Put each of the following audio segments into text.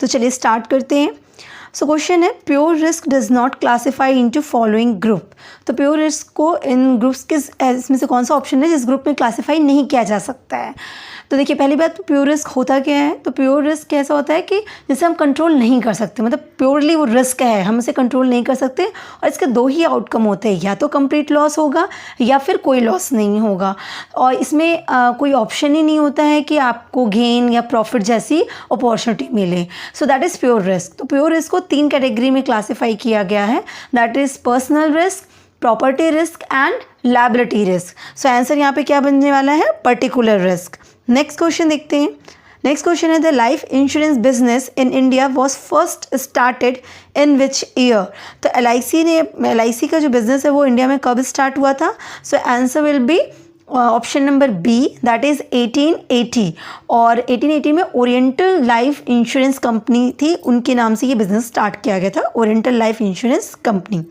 तो चलिए स्टार्ट करते हैं। सो क्वेश्चन है, pure risk does not classify into following group. तो प्योर रिस्क को इन ग्रुप्स के इसमें से कौन सा ऑप्शन है जिस ग्रुप में क्लासीफाई नहीं किया जा सकता है। तो देखिए पहली बात, तो प्योर रिस्क होता क्या है। तो प्योर रिस्क ऐसा होता है कि जिसे हम कंट्रोल नहीं कर सकते, मतलब प्योरली वो रिस्क है, हम इसे कंट्रोल नहीं कर सकते और इसके दो ही आउटकम होते हैं, या तो कंप्लीट लॉस होगा या फिर कोई लॉस नहीं होगा। और इसमें कोई ऑप्शन ही नहीं होता है कि आपको गेन या प्रॉफिट जैसी अपॉर्चुनिटी मिले। So that is pure risk. तो प्योर रिस्क को 3 कैटेगरी में क्लासीफाई किया गया है, that is personal risk, property risk and liability risk. So answer यहाँ पे क्या बनने वाला है, पर्टिकुलर रिस्क। नेक्स्ट क्वेश्चन देखते हैं। नेक्स्ट क्वेश्चन है, the life insurance business in India was first started in which year. तो LIC का जो बिजनेस है वो इंडिया में कब स्टार्ट हुआ था। So answer will be option number B, that is 1880। और 1880 में ओरिएंटल लाइफ इंश्योरेंस कंपनी थी, उनके नाम से ये बिजनेस स्टार्ट किया गया था, oriental life insurance company.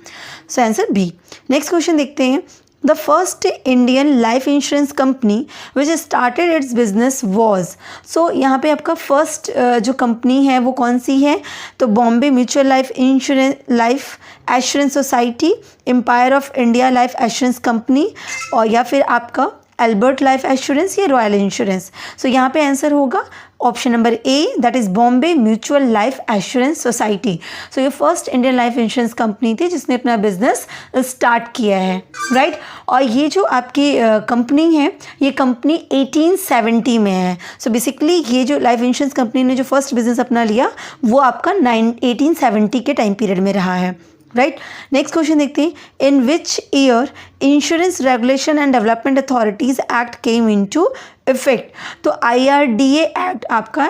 So answer B. Next question देखते हैं, the first Indian life insurance company which started its business was. So यहाँ पे आपका फर्स्ट जो कंपनी है वो कौन सी है। तो Bombay mutual life assurance society, empire of India life assurance company, और या फिर आपका एल्बर्ट लाइफ एश्योरेंस या रॉयल इंश्योरेंस। सो यहाँ पे आंसर होगा option number A, that is Bombay mutual life assurance society. So ये first Indian life insurance company थी जिसने अपना बिजनेस स्टार्ट किया है, राइट। और ये जो आपकी कंपनी है, ये कंपनी 1870 में है। सो बेसिकली ये जो लाइफ इंश्योरेंस कंपनी ने जो फर्स्ट बिजनेस अपना लिया वो आपका 1870 के टाइम पीरियड में रहा है, राइट। नेक्स्ट क्वेश्चन देखते हैं, in which year insurance regulation and development authorities act came into effect. तो IRDA एक्ट आपका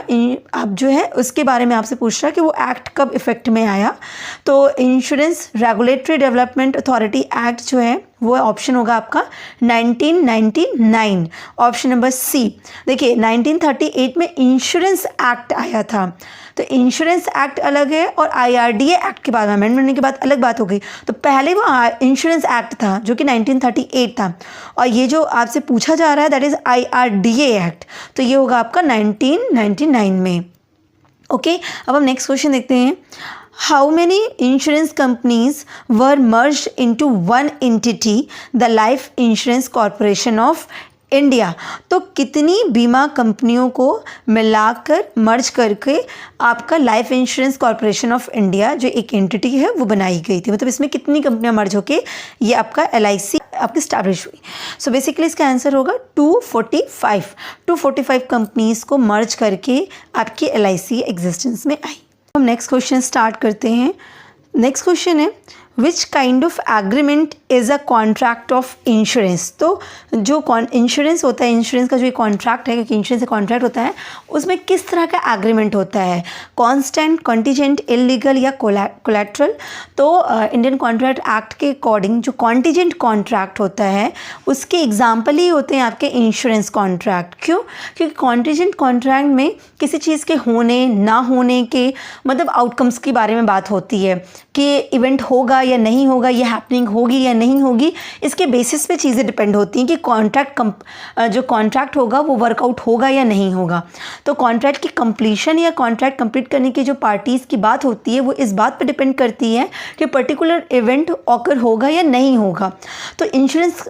आप जो है उसके बारे में आपसे पूछ रहा है कि वो एक्ट कब इफेक्ट में आया। तो insurance regulatory development authority act जो है वो ऑप्शन होगा आपका 1999, ऑप्शन नंबर सी। देखिए 1938 में इंश्योरेंस एक्ट आया था, तो इंश्योरेंस एक्ट अलग है और IRDA एक्ट के बाद अमेंडमेंट होने के बाद अलग बात हो गई। तो पहले वो इंश्योरेंस एक्ट था जो कि 1938 था, और ये जो आपसे पूछा जा रहा है दैट इज़ IRDA एक्ट, तो ये होगा आपका 1999 में। ओके, अब हम नेक्स्ट क्वेश्चन देखते हैं, how many insurance companies were merged into one entity, the life insurance corporation of India. तो कितनी बीमा कंपनियों को मिलाकर मर्ज करके आपका life insurance corporation of India जो एक एंटिटी है वो बनाई गई थी, मतलब इसमें कितनी कंपनियां मर्ज होके ये आपका LIC आपकी स्टैब्लिश हुई। सो बेसिकली इसका आंसर होगा 245 कंपनीज को मर्ज करके आपकी LIC एग्जिस्टेंस में आई। हम नेक्स्ट क्वेश्चन स्टार्ट करते हैं। नेक्स्ट क्वेश्चन है, which kind of agreement is a contract of insurance. तो जो इंश्योरेंस होता है, इंश्योरेंस का जो कॉन्ट्रैक्ट है, क्योंकि इंश्योरेंस का कॉन्ट्रैक्ट होता है, उसमें किस तरह का एग्रीमेंट होता है, कॉन्स्टेंट, कॉन्टीजेंट, इलीगल या कोलैटरल। तो इंडियन कॉन्ट्रैक्ट एक्ट के अकॉर्डिंग जो कॉन्टीजेंट कॉन्ट्रैक्ट होता है उसके एग्जाम्पल ही होते हैं आपके इंश्योरेंस कॉन्ट्रैक्ट। क्यों? क्योंकि कॉन्टीजेंट कॉन्ट्रैक्ट में किसी चीज़ के होने ना होने के मतलब आउटकम्स के बारे में बात होती है कि इवेंट होगा या नहीं होगा, ये हैपनिंग होगी या नहीं होगी, इसके बेसिस पे चीज़ें डिपेंड होती हैं कि जो कॉन्ट्रैक्ट होगा वो वर्कआउट होगा या नहीं होगा। तो कॉन्ट्रैक्ट की कंप्लीशन या कॉन्ट्रैक्ट कंप्लीट करने की जो पार्टीज़ की बात होती है वो इस बात पे डिपेंड करती है कि पर्टिकुलर इवेंट ऑकर होगा या नहीं होगा। तो इंश्योरेंस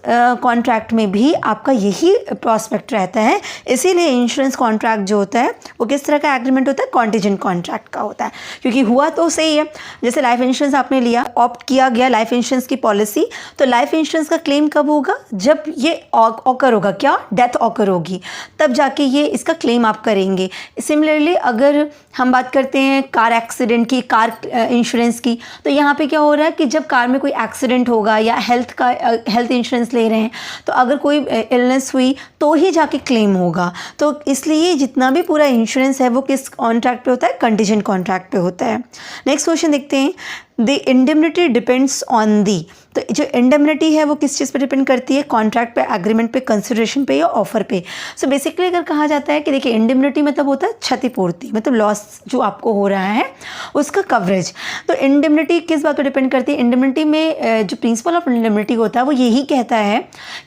कॉन्ट्रैक्ट में भी आपका यही प्रॉस्पेक्ट रहता है, इसीलिए इंश्योरेंस कॉन्ट्रैक्ट जो होता है वो किस तरह का एग्रीमेंट होता है, कॉन्टीजेंट कॉन्ट्रैक्ट का होता है। क्योंकि हुआ तो सही है, जैसे लाइफ इंश्योरेंस आपने लिया, ऑप्ट किया गया लाइफ इंश्योरेंस की पॉलिसी, तो लाइफ इंश्योरेंस का क्लेम कब होगा, जब ये ऑकर होगा, क्या डेथ ऑकर होगी, तब जाके ये इसका क्लेम आप करेंगे। सिमिलरली अगर हम बात करते हैं कार एक्सीडेंट की, कार इंश्योरेंस की, तो यहाँ पे क्या हो रहा है कि जब कार में कोई एक्सीडेंट होगा या हेल्थ इंश्योरेंस ले रहे हैं तो अगर कोई इलनेस हुई तो ही जाके क्लेम होगा। तो इसलिए जितना भी पूरा इंश्योरेंस है वो किस कॉन्ट्रैक्ट पे होता है, कंटीजेंट कॉन्ट्रैक्ट पे होता है। नेक्स्ट क्वेश्चन देखते हैं, the indemnity depends on the. तो जो इंडेमनिटी है वो किस चीज़ पे डिपेंड करती है, कॉन्ट्रैक्ट पे, एग्रीमेंट पे, कंसिडरेशन पे या ऑफर पे। सो बेसिकली अगर कहा जाता है कि देखिए इंडेमनिटी मतलब होता है क्षतिपूर्ति, मतलब लॉस जो आपको हो रहा है उसका कवरेज। तो इंडेमनिटी किस बात पर डिपेंड करती है, इंडेमनिटी में जो प्रिंसिपल ऑफ इंडेमनिटी होता है वो यही कहता है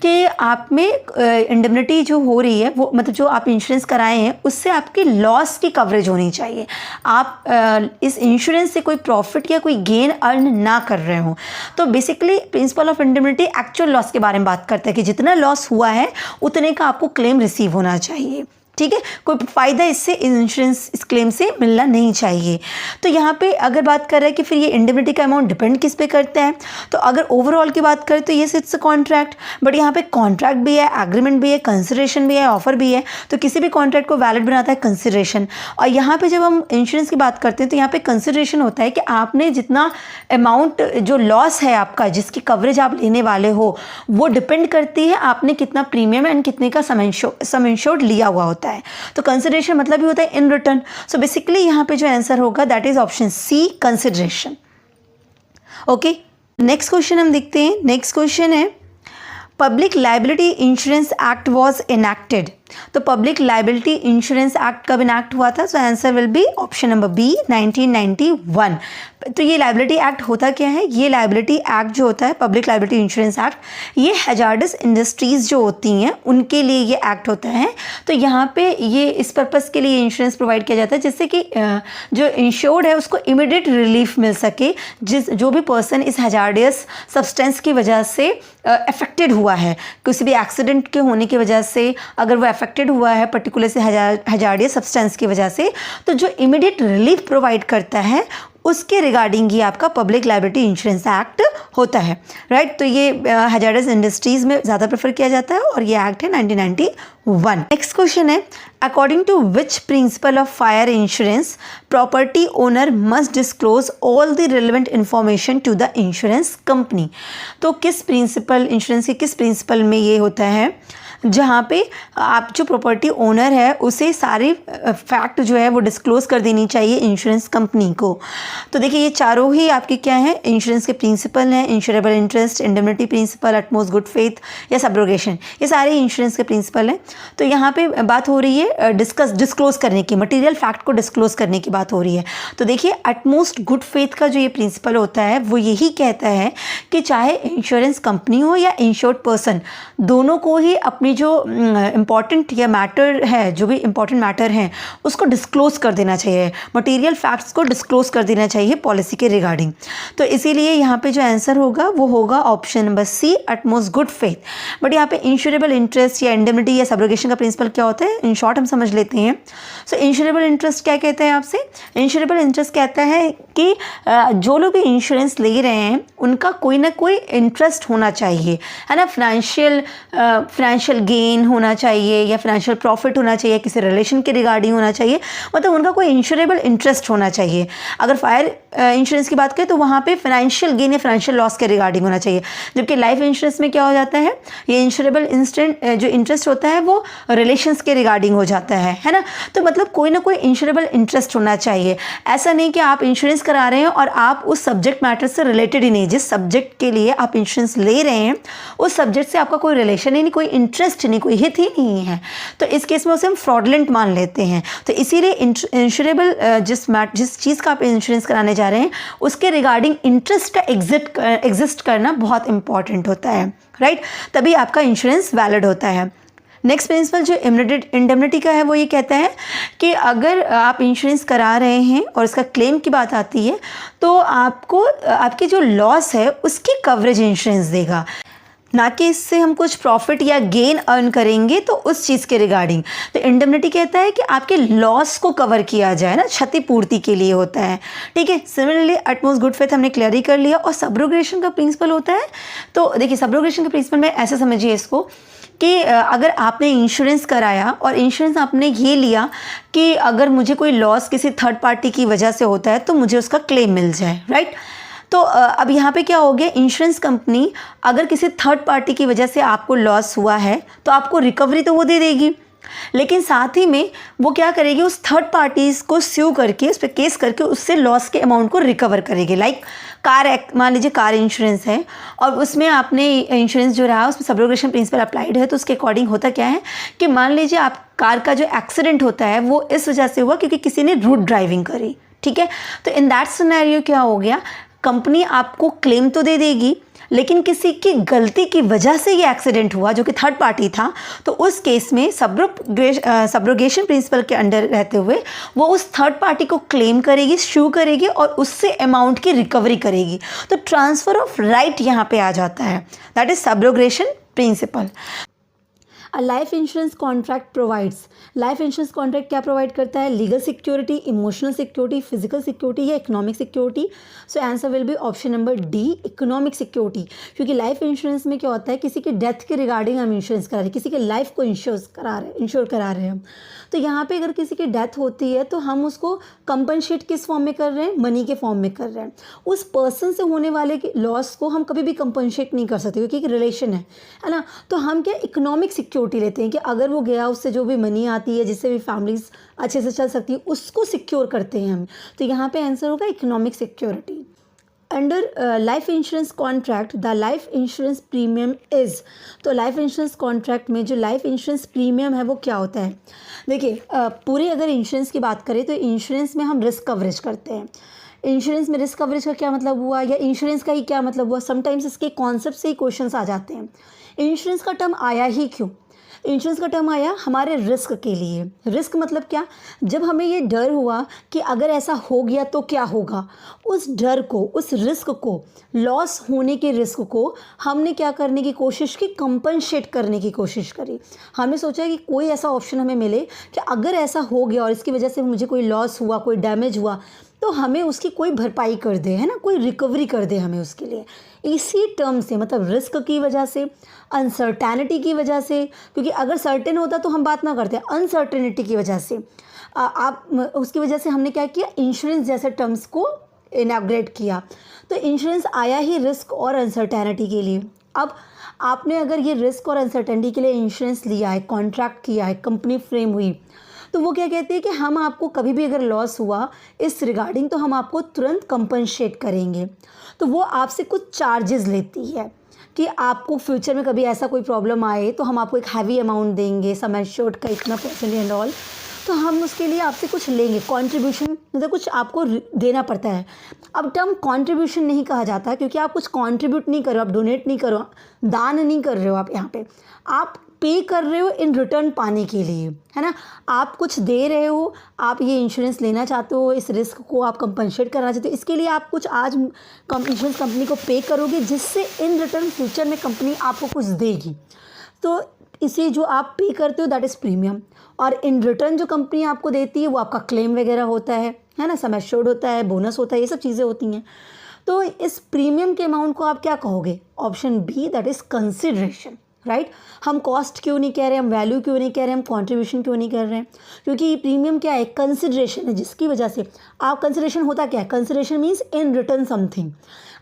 कि आप में इंडेमनिटी जो हो रही है वो मतलब जो आप इंश्योरेंस कराए हैं उससे आपकी लॉस की कवरेज होनी चाहिए। आप इस इंश्योरेंस से कोई प्रॉफिट या कोई गेन अर्न ना कर रहे हो। तो basically principle of indemnity actual loss के बारे में बात करता है कि जितना लॉस हुआ है उतने का आपको क्लेम रिसीव होना चाहिए, ठीक है, कोई फ़ायदा इससे इंश्योरेंस इस क्लेम से मिलना नहीं चाहिए। तो यहाँ पे अगर बात कर रहे हैं कि फिर ये इंडेमनिटी का अमाउंट डिपेंड किस पे करता है, तो अगर ओवरऑल की बात करें तो ये इट्स अ कॉन्ट्रैक्ट, बट यहाँ पे कॉन्ट्रैक्ट भी है, एग्रीमेंट भी है, कंसिडरेशन भी है, ऑफर भी है। तो किसी भी कॉन्ट्रैक्ट को वैलिड बनाता है कंसिडरेशन। और यहाँ पे जब हम इंश्योरेंस की बात करते हैं तो यहाँ पे कंसिडरेशन होता है कि आपने जितना अमाउंट जो लॉस है आपका, जिसकी कवरेज आप लेने वाले हो, वो डिपेंड करती है आपने कितना प्रीमियम एंड कितने का सम इंश्योर्ड लिया हुआ होता है। तो कंसिडरेशन मतलब ही होता है इन रिटर्न। सो बेसिकली यहाँ पे जो आंसर होगा that is option C, consideration. Okay, next question हम देखते हैं। नेक्स्ट क्वेश्चन है public liability insurance act was enacted. तो पब्लिक लाइबिलिटी इंश्योरेंस एक्ट कब इनैक्ट हुआ था? So answer will be option number B, 1991। तो ये लाइबिलिटी एक्ट होता क्या है? ये लाइबिलिटी एक्ट जो होता है, पब्लिक लाइबिलिटी इंश्योरेंस एक्ट, ये हैजार्डस इंडस्ट्रीज़ जो होती हैं उनके लिए ये एक्ट होता है। तो यहाँ पे ये इस पर्पज़ के लिए इंश्योरेंस प्रोवाइड किया जाता है जिससे कि जो इंश्योर्ड है उसको इमीडिएट रिलीफ मिल सके, जो भी पर्सन इस हैजार्डियस सब्सटेंस की वजह से अफेक्टेड हुआ है, किसी भी एक्सीडेंट के होने की वजह से अगर वो अफेक्टेड हुआ है पर्टिकुलर से हैजार्डियस सब्सटेंस की वजह से, तो जो इमीडिएट रिलीफ प्रोवाइड करता है उसके रिगार्डिंग ही आपका पब्लिक लाइबिलिटी इंश्योरेंस एक्ट होता है, राइट। तो ये हैजार्डस इंडस्ट्रीज़ में ज़्यादा प्रेफर किया जाता है और ये एक्ट है 1991। नेक्स्ट क्वेश्चन है according to which principle of fire insurance property owner must disclose all the relevant information to the insurance company. तो किस प्रिंसिपल, इंश्योरेंस के किस प्रिंसिपल में ये होता है जहाँ पे आप जो प्रॉपर्टी ओनर है उसे सारे फैक्ट जो है वो डिस्क्लोज़ कर देनी चाहिए इंश्योरेंस कंपनी को। तो देखिए ये चारों ही आपके क्या हैं, इंश्योरेंस के प्रिंसिपल हैं, insurable interest, indemnity principle, utmost good faith या सब्रोगेशन, ये सारे इंश्योरेंस के प्रिंसिपल हैं। तो यहाँ पे बात हो रही है डिस्क्लोज़ करने की, मटीरियल फैक्ट को डिस्क्लोज़ करने की बात हो रही है। तो देखिए अटमोस्ट गुड फेथ का जो ये प्रिंसिपल होता है वो यही कहता है कि चाहे इंश्योरेंस कंपनी हो या इंश्योर्ड पर्सन, दोनों को ही अपनी जो इम्पॉर्टेंट या मैटर है, जो भी इम्पॉर्टेंट मैटर हैं उसको डिस्क्लोज़ कर देना चाहिए, मटेरियल फैक्ट्स को डिस्क्लोज़ कर देना चाहिए पॉलिसी के रिगार्डिंग। तो इसीलिए यहाँ पे जो आंसर होगा वो होगा option number C, utmost good faith. But यहाँ पे इंश्योरेबल इंटरेस्ट या इंडेमनिटी या सब्रोगेशन का प्रिंसिपल क्या होता है, इन शॉर्ट हम समझ लेते हैं। सो इंश्योरेबल इंटरेस्ट क्या कहते हैं आपसे? इंश्योरेबल इंटरेस्ट कहता है कि जो लोग भी इंश्योरेंस ले रहे हैं उनका कोई ना कोई इंटरेस्ट होना चाहिए, है ना, फाइनेंशियल गेन होना चाहिए या फाइनेंशियल प्रॉफिट होना चाहिए, किसी रिलेशन के रिगार्डिंग होना चाहिए, मतलब उनका कोई इंश्योरेबल इंटरेस्ट होना चाहिए। अगर फायर इंश्योरेंस की बात करें तो वहाँ पे फाइनेंशियल गेन या फाइनेंशियल लॉस के रिगार्डिंग होना चाहिए, जबकि लाइफ इंश्योरेंस में क्या हो जाता है, ये इंश्योरेबल जो इंटरेस्ट होता है वो रिलेशंस के रिगार्डिंग हो जाता है ना। तो मतलब कोई ना कोई इंश्योरेबल इंटरेस्ट होना चाहिए। ऐसा नहीं कि आप इंश्योरेंस करा रहे हैं और आप उस सब्जेक्ट मैटर से रिलेटेड ही नहीं, जिस सब्जेक्ट के लिए आप इंश्योरेंस ले रहे हैं उस सब्जेक्ट से आपका कोई रिलेशन ही नहीं, कोई इंटरेस्ट नहीं, कोई हित ही नहीं है, तो इस केस में उसे हम फ्रॉडलेंट मान लेते हैं। तो इसीलिए इंश्योरेबल जिस चीज़ का आप इंश्योरेंस कराने जा रहे हैं उसके रिगार्डिंग इंटरेस्ट का एग्जिस्ट करना बहुत इंपॉर्टेंट होता है, राइट, तभी आपका इंश्योरेंस वैलिड होता है। नेक्स्ट प्रिंसिपल जो इंडेमनिटी का है वो ये कहता है कि अगर आप इंश्योरेंस करा रहे हैं और इसका क्लेम की बात आती है तो आपको आपकी जो लॉस है उसकी कवरेज इंश्योरेंस देगा, ना कि इससे हम कुछ प्रॉफिट या गेन अर्न करेंगे तो उस चीज़ के रिगार्डिंग। तो इंडेमनिटी कहता है कि आपके लॉस को कवर किया जाए ना, क्षतिपूर्ति के लिए होता है, ठीक है। सिमिलरली अटमोस्ट गुड फेथ हमने क्लियर ही कर लिया। और सब्रोगेशन का प्रिंसिपल होता है, तो देखिए सब्रोगेशन के प्रिंसिपल में ऐसे समझिए इसको कि अगर आपने इंश्योरेंस कराया और इंश्योरेंस आपने ये लिया कि अगर मुझे कोई लॉस किसी थर्ड पार्टी की वजह से होता है तो मुझे उसका क्लेम मिल जाए, राइट। तो अब यहाँ पे क्या हो गया, इंश्योरेंस कंपनी अगर किसी थर्ड पार्टी की वजह से आपको लॉस हुआ है तो आपको रिकवरी तो वो दे देगी, लेकिन साथ ही में वो क्या करेगी, उस थर्ड पार्टीज़ को स्यू करके, उस पर केस करके उससे लॉस के अमाउंट को रिकवर करेगी। लाइक मान लीजिए कार इंश्योरेंस है और उसमें आपने इंश्योरेंस जो रहा उसमें सब्रोगेशन प्रिंसिपल अप्लाइड है, तो उसके अकॉर्डिंग होता क्या है कि मान लीजिए आप कार का जो एक्सीडेंट होता है वो इस वजह से हुआ क्योंकि किसी ने रूट ड्राइविंग करी, ठीक है। तो इन दैट सिनेरियो क्या हो गया, कंपनी आपको क्लेम तो दे देगी लेकिन किसी की गलती की वजह से ये एक्सीडेंट हुआ जो कि थर्ड पार्टी था, तो उस केस में सब्रोगेशन प्रिंसिपल के अंडर रहते हुए वो उस थर्ड पार्टी को क्लेम करेगी, शू करेगी और उससे अमाउंट की रिकवरी करेगी। तो ट्रांसफ़र ऑफ राइट यहाँ पे आ जाता है, that is subrogation principle. A life insurance contract provides, life insurance contract क्या प्रोवाइड करता है, legal security, emotional security, physical security या economic security. So answer will be option number D, economic security. क्योंकि लाइफ इंश्योरेंस में क्या होता है, किसी के डेथ के रिगार्डिंग हम इंश्योरेंस करा रहे हैं, किसी के लाइफ को इंश्योर करा रहे हैं हम। तो यहाँ पे अगर किसी की डेथ होती है तो हम उसको कंपनसेट किस फॉर्म में कर रहे हैं, मनी के फॉर्म में कर रहे हैं। उस पर्सन से होने वाले लॉस को हम कभी भी कंपनसेट नहीं कर सकते क्योंकि एक रिलेशन है ना। तो हम क्या इकोनॉमिक सिक्योरिटी लेते हैं कि अगर वो गया उससे जो भी मनी आती है जिससे भी फैमिलीज अच्छे से चल सकती है उसको सिक्योर करते हैं हम। तो यहाँ पे आंसर होगा economic security. Under life insurance contract the life insurance premium is, तो लाइफ इंश्योरेंस कॉन्ट्रैक्ट में जो लाइफ इंश्योरेंस प्रीमियम है वो क्या होता है। देखिए पूरे अगर इंश्योरेंस की बात करें तो इंश्योरेंस में हम रिस्क कवरेज करते हैं। इंश्योरेंस में रिस्क कवरेज का क्या मतलब हुआ या इंश्योरेंस का ही क्या मतलब हुआ, समटाइम्स इसके कॉन्सेप्ट से ही क्वेश्चंस आ जाते हैं। इंश्योरेंस का टर्म आया ही क्यों, इंश्योरेंस का टर्म आया हमारे रिस्क के लिए। रिस्क मतलब क्या, जब हमें ये डर हुआ कि अगर ऐसा हो गया तो क्या होगा, उस डर को, उस रिस्क को, लॉस होने के रिस्क को हमने क्या करने की कोशिश की, कंपनसेट करने की कोशिश करी। हमने सोचा कि कोई ऐसा ऑप्शन हमें मिले कि अगर ऐसा हो गया और इसकी वजह से मुझे कोई लॉस हुआ, कोई डैमेज हुआ, तो हमें उसकी कोई भरपाई कर दे, है ना, कोई रिकवरी कर दे हमें उसके लिए। इसी टर्म से मतलब रिस्क की वजह से, अनसर्टेनिटी की वजह से, क्योंकि अगर सर्टेन होता तो हम बात ना करते, अनसर्टेनिटी की वजह से उसकी वजह से हमने क्या किया, इंश्योरेंस जैसे टर्म्स को इनॉग्रेट किया। तो इंश्योरेंस आया ही रिस्क और अनसर्टेनिटी के लिए। अब आपने अगर ये रिस्क और अनसर्टेनिटी के लिए इंश्योरेंस लिया है, कॉन्ट्रैक्ट किया है, कंपनी फ्रेम हुई, तो वो क्या कहती है कि हम आपको कभी भी अगर लॉस हुआ इस रिगार्डिंग तो हम आपको तुरंत कंपनसेट करेंगे। तो वो आपसे कुछ चार्जेस लेती है कि आपको फ्यूचर में कभी ऐसा कोई प्रॉब्लम आए तो हम आपको एक हैवी अमाउंट देंगे, सम एश्योर्ड का इतना परसेंट एंड ऑल, तो हम उसके लिए आपसे कुछ लेंगे, कंट्रीब्यूशन मतलब कुछ आपको देना पड़ता है। अब टर्म कंट्रीब्यूशन नहीं कहा जाता क्योंकि आप कुछ कंट्रीब्यूट नहीं कर रहे हो, आप डोनेट नहीं कर रहे हो, दान नहीं कर रहे हो, आप यहाँ पे आप पे कर रहे हो इन रिटर्न पाने के लिए, है ना। आप कुछ दे रहे हो, आप ये इंश्योरेंस लेना चाहते हो, इस रिस्क को आप कंपनसेट करना चाहते हो, इसके लिए आप कुछ आज इंश्योरेंस कंपनी को पे करोगे जिससे इन रिटर्न फ्यूचर में कंपनी आपको कुछ देगी। तो इसे जो आप पे करते हो दैट इज़ प्रीमियम, और इन रिटर्न जो कंपनी आपको देती है वो आपका क्लेम वगैरह होता है ना, सम एश्योर्ड होता है, बोनस होता है, ये सब चीज़ें होती हैं। तो इस प्रीमियम के अमाउंट को आप क्या कहोगे, option B, that is consideration, right. हम कॉस्ट क्यों नहीं कह रहे, हम वैल्यू क्यों नहीं कह रहे, हम कंट्रीब्यूशन क्यों नहीं कर रहे हैं, क्योंकि प्रीमियम क्या है, कंसिडरेशन है, जिसकी वजह से आप, कंसिडरेशन होता क्या है, consideration means in return something,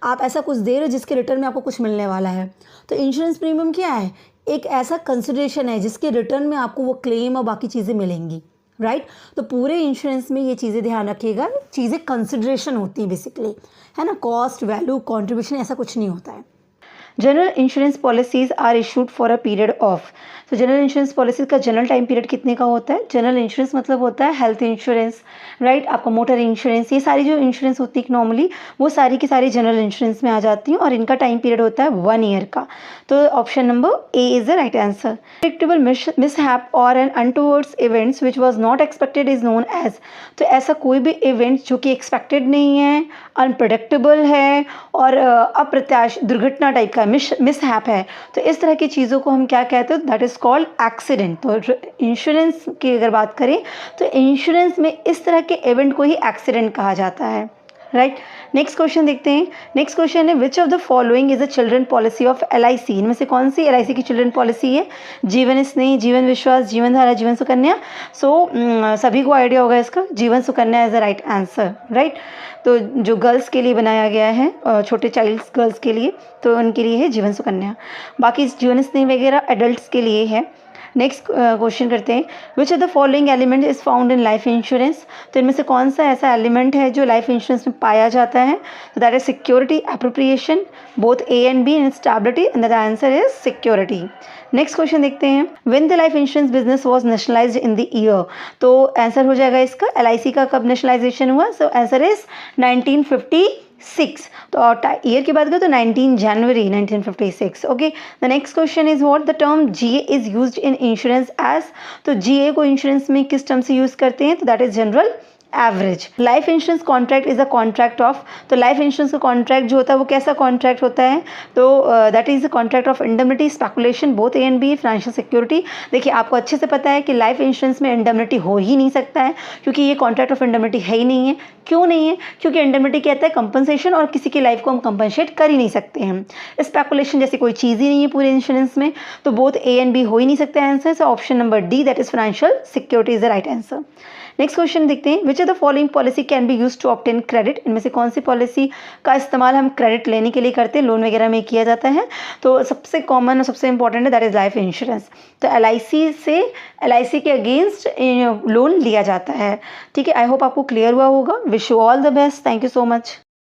आप ऐसा कुछ दे रहे हो जिसके रिटर्न में आपको कुछ मिलने वाला है। तो इंश्योरेंस प्रीमियम क्या है, एक ऐसा कंसिडरेशन है जिसके रिटर्न में आपको वो क्लेम और बाकी चीज़ें मिलेंगी, राइट। तो पूरे इंश्योरेंस में ये चीज़ें ध्यान रखिएगा, चीज़ें कंसिडरेशन होती हैं बेसिकली, है ना, कॉस्ट, वैल्यू, कंट्रीब्यूशन ऐसा कुछ नहीं होता है। General insurance policies are issued for a period of, तो जनरल इंश्योरेंस पॉलिसीज़ का जनरल टाइम पीरियड कितने का होता है। जनरल इंश्योरेंस मतलब होता है हेल्थ इंश्योरेंस, राइट, आपका मोटर इंश्योरेंस, ये सारी जो इंश्योरेंस होती है नॉर्मली वो सारी की सारी जनरल इंश्योरेंस में आ जाती हैं और इनका टाइम पीरियड होता है 1 ईयर का। तो option number A is the right answer. Predictable mishap और an untowards events which was not expected is known as, तो ऐसा कोई भी इवेंट जो कि एक्सपेक्टेड नहीं है, अनप्रडिक्टेबल है और अप्रत्याशित दुर्घटना टाइप का मिसहैप है, तो इस तरह की चीज़ों को हम क्या कहते हैं, दैट इज़ कॉल्ड एक्सीडेंट। तो इंश्योरेंस की अगर बात करें तो इंश्योरेंस में इस तरह के इवेंट को ही एक्सीडेंट कहा जाता है, राइट। नेक्स्ट क्वेश्चन देखते हैं। नेक्स्ट क्वेश्चन है विच of the following is a children policy of LIC, इनमें से कौन सी LIC की चिल्ड्रन पॉलिसी है, जीवन स्नेह, जीवन विश्वास, जीवन धारा, जीवन सुकन्या। सभी को आइडिया होगा इसका, जीवन Sukanya is the right answer, right. तो जो गर्ल्स के लिए बनाया गया है, छोटे चाइल्ड्स गर्ल्स के लिए, तो उनके लिए है जीवन सुकन्या। बाकी जीवन स्नेह वगैरह एडल्ट्स के लिए है। नेक्स्ट क्वेश्चन करते हैं, which of the following element is found in life insurance. तो इनमें से कौन सा ऐसा एलिमेंट है जो लाइफ इंश्योरेंस में पाया जाता है। तो that is security, appropriation, both A and B, and stability, and the answer is security. Next question देखते हैं, when the life insurance business was nationalised in the year. तो आंसर हो जाएगा इसका LIC का कब नेशनलाइजेशन हुआ। So answer is 1956। तो ईयर की बात करें तो 19 जनवरी 1956। Okay, the next question is what the term GA is used in insurance as. तो GA को इंश्योरेंस में किस टर्म से यूज करते हैं। तो that is general average. Life insurance contract is a contract of. तो लाइफ इंश्योरेंस का कॉन्ट्रैक्ट जो होता है वो कैसा कॉन्ट्रैक्ट होता है। तो that is a contract of indemnity, speculation, both A and B, financial security. देखिए आपको अच्छे से पता है कि लाइफ इंश्योरेंस में इंडेमनिटी हो ही नहीं सकता है, क्योंकि ये कॉन्ट्रैक्ट ऑफ इंडेमनिटी है ही नहीं है। क्यों नहीं है, क्योंकि इंडेमनिटी कहता है कंपनसेशन, और किसी की लाइफ को हम कंपनसेट कर ही नहीं सकते हैं। स्पेकुलेशन जैसी कोई चीज़ ही नहीं है पूरे इंश्योरेंस में, तो बोथ ए एंड बी हो ही नहीं सकता है answer. So option number D, that is financial security, is the right answer. Next question देखते हैं, which of the following policy can be use to obtain credit. इनमें से कौन सी पॉलिसी का इस्तेमाल हम क्रेडिट लेने के लिए करते हैं, लोन वगैरह में किया जाता है। तो सबसे कॉमन और सबसे इंपॉर्टेंट है दैट इज लाइफ इंश्योरेंस। तो LIC के अगेंस्ट लोन लिया जाता है। ठीक है, आई होप आपको क्लियर हुआ होगा। Wish you all the best, thank you so much.